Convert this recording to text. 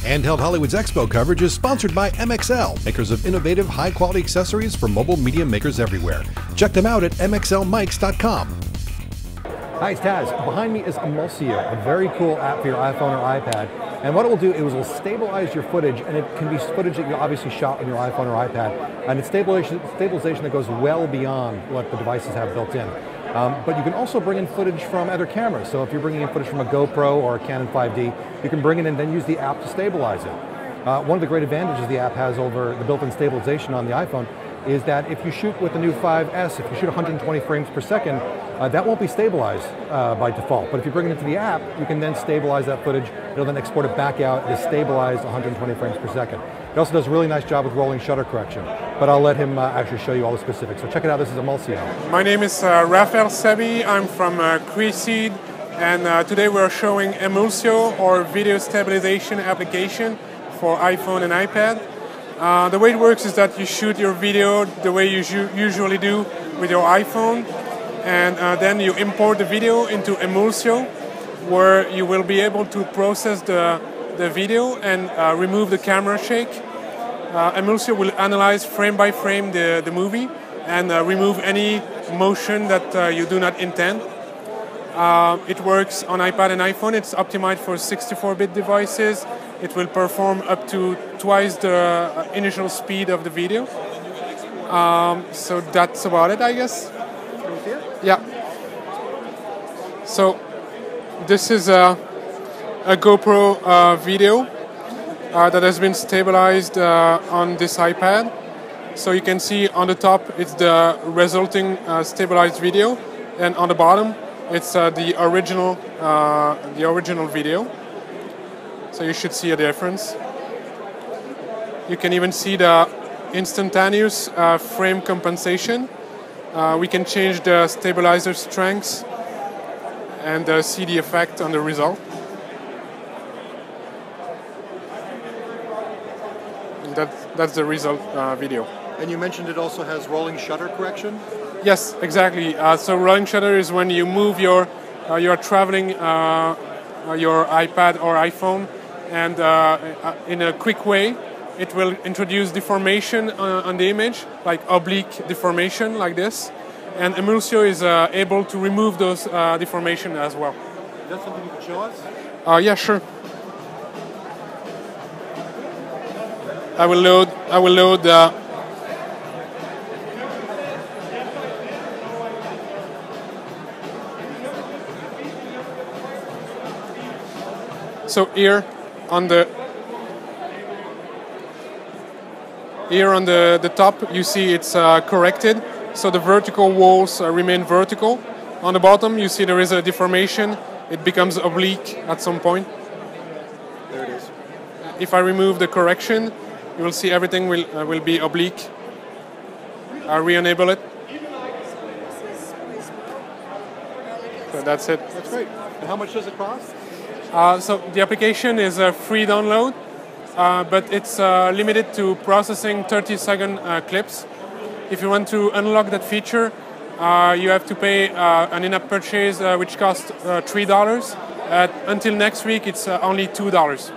Handheld Hollywood's Expo coverage is sponsored by MXL, makers of innovative, high-quality accessories for mobile media makers everywhere. Check them out at mxlmics.com. Hi, it's Taz. Behind me is Emulsio, a very cool app for your iPhone or iPad. And what it will do is it will stabilize your footage, and it can be footage that you obviously shot on your iPhone or iPad. And it's stabilization that goes well beyond what the devices have built in. But you can also bring in footage from other cameras. So if you're bringing in footage from a GoPro or a Canon 5D, you can bring it in and then use the app to stabilize it. One of the great advantages the app has over the built-in stabilization on the iPhone is that if you shoot with the new 5S, if you shoot 120 frames per second, that won't be stabilized by default. But if you bring it into the app, you can then stabilize that footage. It'll then export it back out. It is stabilized 120 frames per second. It also does a really nice job with rolling shutter correction. But I'll let him actually show you all the specifics. So check it out. This is Emulsio. My name is Rafael Sebi. I'm from Creaseed, and today we're showing Emulsio, or video stabilization application for iPhone and iPad. The way it works is that you shoot your video the way you usually do with your iPhone, and then you import the video into Emulsio, where you will be able to process the video and remove the camera shake. Emulsio will analyze frame by frame the movie and remove any motion that you do not intend. It works on iPad and iPhone. It's optimized for 64-bit devices. It will perform up to twice the initial speed of the video. So that's about it, I guess. Yeah. So this is a GoPro video that has been stabilized on this iPad. So you can see on the top it's the resulting stabilized video, and on the bottom it's the original video. So you should see a difference. You can even see the instantaneous frame compensation. We can change the stabilizer strengths and see the effect on the result. And that's the result video. And you mentioned it also has rolling shutter correction? Yes, exactly. So rolling shutter is when you move you're traveling your iPad or iPhone, and in a quick way, it will introduce deformation on the image, like oblique deformation, like this. And Emulsio is able to remove those deformation as well. Is that something you can show us? Yeah, sure. I will load so here on the top, you see it's corrected, so the vertical walls remain vertical. On the bottom, you see there is a deformation. It becomes oblique at some point. There it is. If I remove the correction, you will see everything will be oblique. I re-enable it. So that's it. That's great. And how much does it cost? So the application is a free download, but it's limited to processing 30-second clips. If you want to unlock that feature, you have to pay an in-app purchase which costs $3. Until next week, it's only $2.